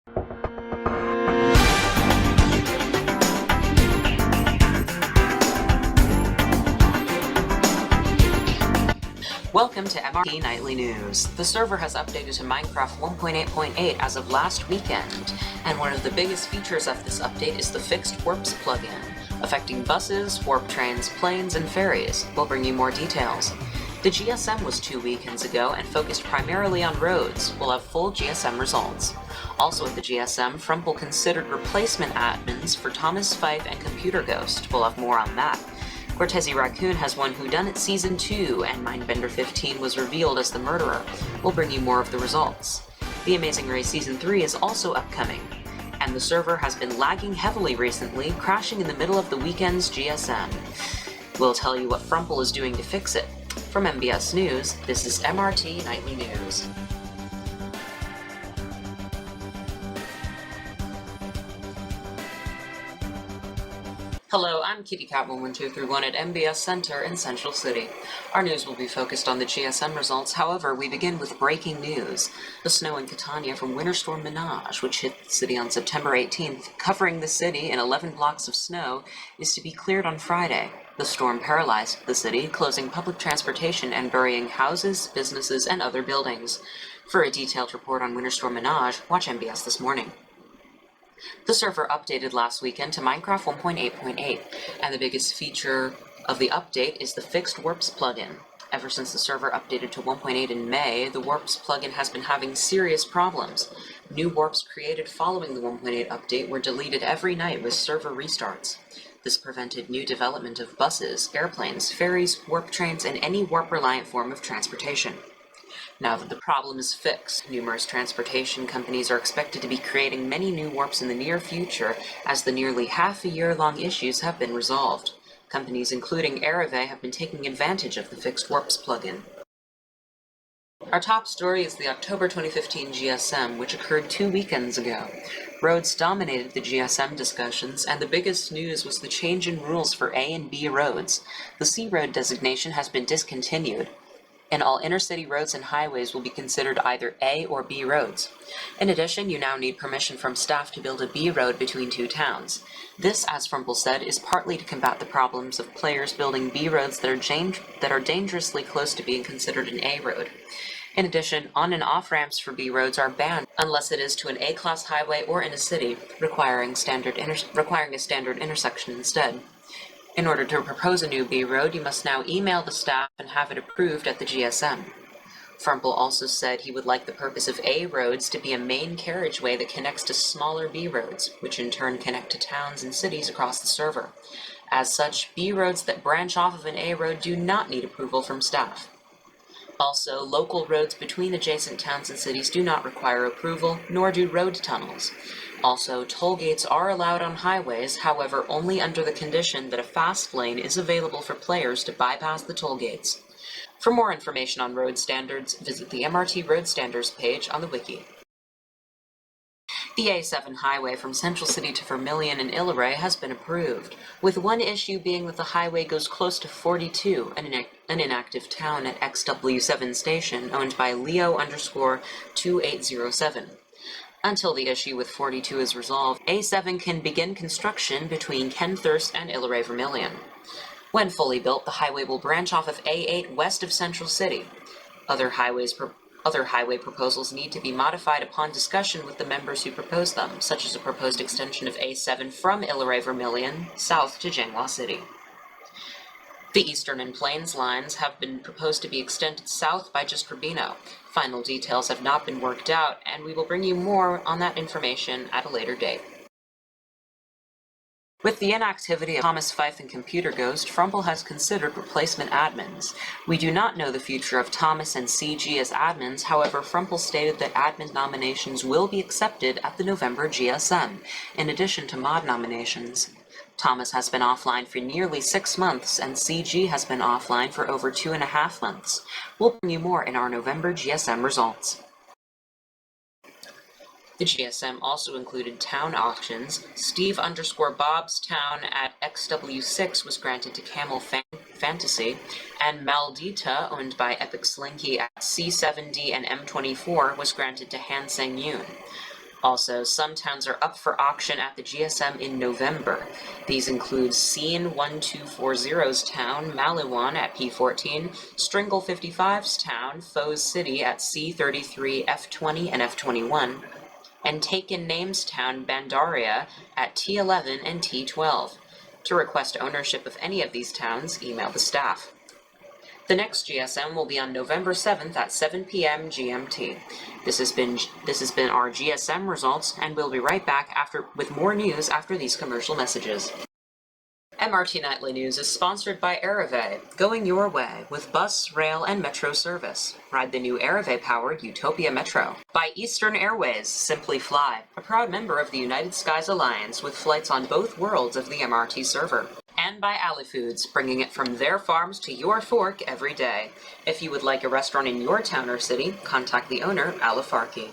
Welcome to MRT Nightly News. The server has updated to Minecraft 1.8.8 as of last weekend, and one of the biggest features of this update is the fixed warps plugin, affecting buses, warp trains, planes, and ferries. We'll bring you more details. The GSM was 2 weekends ago and focused primarily on roads. We'll have full GSM results. Also at the GSM, Frumple considered replacement admins for Thomas Fife and Computer Ghost. We'll have more on that. Cortese Raccoon has won Whodunit Season 2, and Mindbender 15 was revealed as the murderer. We'll bring you more of the results. The Amazing Race Season 3 is also upcoming, and the server has been lagging heavily recently, crashing in the middle of the weekend's GSM. We'll tell you what Frumple is doing to fix it. From MBS News, this is MRT Nightly News. Hello, I'm Kitty Cat 11231 at MBS Center in Central City. Our news will be focused on the GSM results. However, we begin with breaking news. The snow in Catania from Winter Storm Minaj, which hit the city on September 18th, covering the city in 11 blocks of snow, is to be cleared on Friday. The storm paralyzed the city, closing public transportation and burying houses, businesses, and other buildings. For a detailed report on Winter Storm Minaj, watch MBS This Morning. The server updated last weekend to Minecraft 1.8.8, and the biggest feature of the update is the fixed warps plugin. Ever since the server updated to 1.8 in May, the warps plugin has been having serious problems. New warps created following the 1.8 update were deleted every night with server restarts. This prevented new development of buses, airplanes, ferries, warp trains, and any warp-reliant form of transportation. Now that the problem is fixed, numerous transportation companies are expected to be creating many new warps in the near future as the nearly half-a-year-long issues have been resolved. Companies including Arave have been taking advantage of the fixed warps plugin. Our top story is the October 2015 GSM, which occurred 2 weekends ago. Roads dominated the GSM discussions, and the biggest news was the change in rules for A and B roads. The C road designation has been discontinued, and all inner-city roads and highways will be considered either A or B roads. In addition, you now need permission from staff to build a B road between two towns. This, as Frumple said, is partly to combat the problems of players building B roads that are dangerously close to being considered an A road. In addition, on- and off-ramps for B roads are banned unless it is to an A-class highway or in a city, requiring a standard intersection instead. In order to propose a new B road, you must now email the staff and have it approved at the GSM. Frumple also said he would like the purpose of A roads to be a main carriageway that connects to smaller B roads, which in turn connect to towns and cities across the server. As such, B roads that branch off of an A road do not need approval from staff. Also, local roads between adjacent towns and cities do not require approval, nor do road tunnels. Also, toll gates are allowed on highways, however, only under the condition that a fast lane is available for players to bypass the toll gates. For more information on road standards, visit the MRT Road Standards page on the wiki. The A7 highway from Central City to Vermilion and Illinois has been approved, with one issue being that the highway goes close to 42, an inactive town at XW7 station owned by Leo_2807. Until the issue with 42 is resolved, A7 can begin construction between Kenthurst and Illinois Vermilion. When fully built, the highway will branch off of A8 west of Central City. Other highway proposals need to be modified upon discussion with the members who propose them, such as a proposed extension of A7 from Illinois Vermilion south to Jianghua City. The Eastern and Plains lines have been proposed to be extended south by just Rubino. Final details have not been worked out, and we will bring you more on that information at a later date. With the inactivity of Thomas Fife and Computer Ghost, Frumple has considered replacement admins. We do not know the future of Thomas and CG as admins, however, Frumple stated that admin nominations will be accepted at the November GSM, in addition to mod nominations. Thomas has been offline for nearly 6 months, and CG has been offline for over 2.5 months. We'll bring you more in our November GSM results. The GSM also included town auctions. Steve_Bob's town at XW6 was granted to Camel Fantasy, and Maldita, owned by Epic Slinky at C70 and M24, was granted to Han Sang Yoon. Also, some towns are up for auction at the GSM in November. These include Scene 1240's town, Maliwan at P14, Stringle 55's town, Foes City at C33, F20, and F21, and Taken Names town, Bandaria at T11 and T12. To request ownership of any of these towns, email the staff. The next GSM will be on November 7th at 7 p.m. GMT. This has been our GSM results, and we'll be right back with more news after these commercial messages. MRT Nightly News is sponsored by Airave, going your way with bus, rail, and metro service. Ride the new Airave-powered Utopia Metro. By Eastern Airways, Simply Fly, a proud member of the United Skies Alliance with flights on both worlds of the MRT server. And by Ali Foods, bringing it from their farms to your fork every day. If you would like a restaurant in your town or city, contact the owner, Alifarki.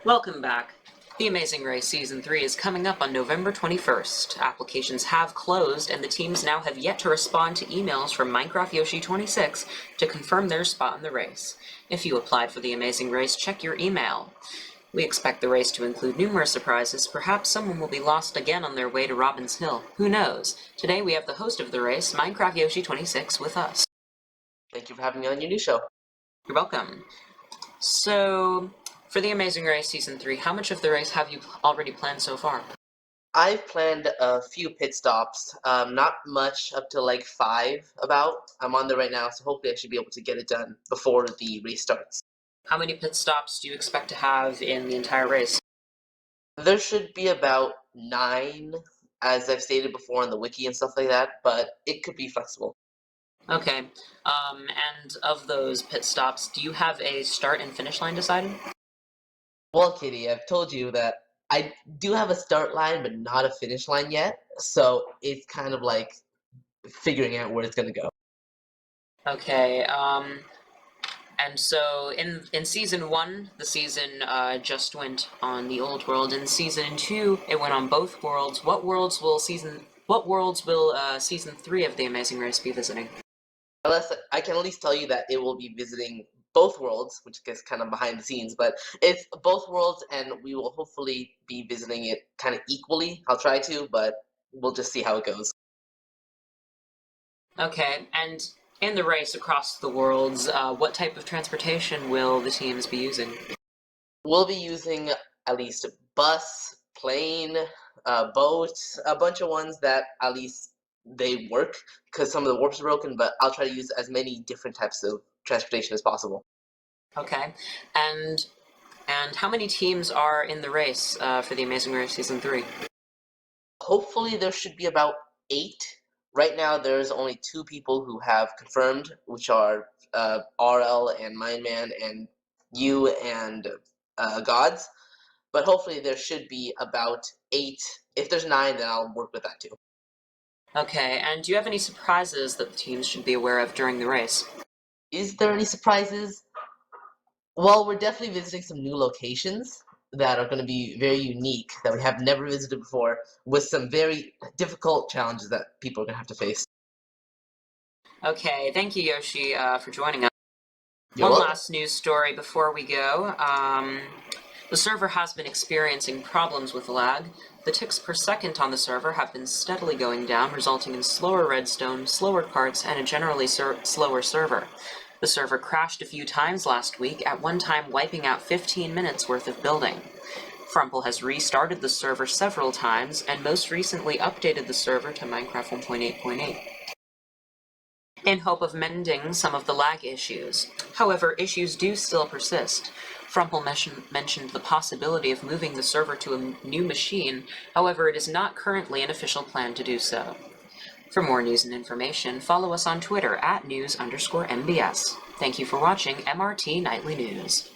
Welcome back. The Amazing Race Season 3 is coming up on November 21st. Applications have closed, and the teams now have yet to respond to emails from Minecraft Yoshi 26 to confirm their spot in the race. If you applied for the Amazing Race, check your email. We expect the race to include numerous surprises. Perhaps someone will be lost again on their way to Robin's Hill. Who knows? Today we have the host of the race, Minecraft Yoshi 26, with us. Thank you for having me on your new show. You're welcome. So, for the Amazing Race Season 3, how much of the race have you already planned so far? I've planned a few pit stops, not much, up to like 5 about. I'm on there right now, so hopefully I should be able to get it done before the race starts. How many pit stops do you expect to have in the entire race? There should be about 9, as I've stated before on the wiki and stuff like that, but it could be flexible. Okay, and of those pit stops, do you have a start and finish line decided? Well, Kitty, I've told you that I do have a start line, but not a finish line yet, so it's kind of like figuring out where it's going to go. Okay, and so in Season 1, the season just went on the old world. In Season 2, it went on both worlds. What worlds will Season 3 of The Amazing Race be visiting? Unless I can at least tell you that it will be visiting both worlds, which gets kind of behind the scenes, but it's both worlds, and we will hopefully be visiting it kind of equally. I'll try to, but we'll just see how it goes. Okay, and in the race across the worlds, what type of transportation will the teams be using? We'll be using at least a bus, plane, boat, a bunch of ones that at least they work, because some of the warps are broken, but I'll try to use as many different types of transportation as possible. Okay, and how many teams are in the race for the Amazing Race Season 3? Hopefully there should be about 8. Right now there's only 2 people who have confirmed, which are RL and Mindman and you and Gods. But hopefully there should be about 8. If there's 9, then I'll work with that too. Okay, and do you have any surprises that the teams should be aware of during the race? Is there any surprises? Well, we're definitely visiting some new locations that are going to be very unique, that we have never visited before, with some very difficult challenges that people are going to have to face. Okay, thank you, Yoshi, for joining us. You're One welcome. last news story before we go. The server has been experiencing problems with lag. The ticks per second on the server have been steadily going down, resulting in slower redstone, slower carts, and a generally slower server. The server crashed a few times last week, at one time wiping out 15 minutes worth of building. Frumple has restarted the server several times, and most recently updated the server to Minecraft 1.8.8. in hope of mending some of the lag issues. However, issues do still persist. Frumpel mentioned the possibility of moving the server to a new machine, however, it is not currently an official plan to do so. For more news and information, follow us on Twitter at @news_MBS. Thank you for watching MRT Nightly News.